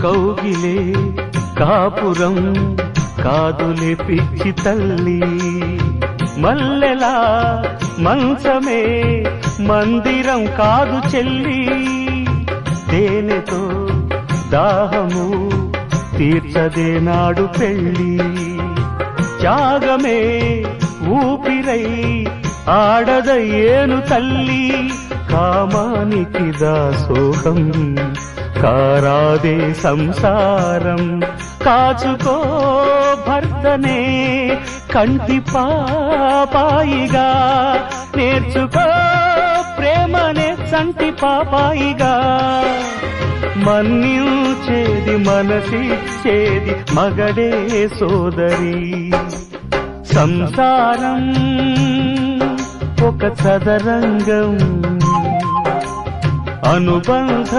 కౌగిలే కాపురం కాదులే పిచ్చి తల్లి, మల్లెలా మంచమే మందిరం కాదు చెల్లి, తేనెతో దాహము తీర్చదే నాడు పెళ్ళి, త్యాగమే ఊపిరై ఆడదయ్యేను తల్లి, కామానికి దాసోహం కారాదే సంసారం, కాచుకో భర్తనే కంటి పాపాయిగా, నేర్చుకో ప్రేమనే సంటి పాపాయిగా, మన్నించేది మనసిచ్చేది మగడే సోదరి, సంసారం ఒక చదరంగం అనుబంధ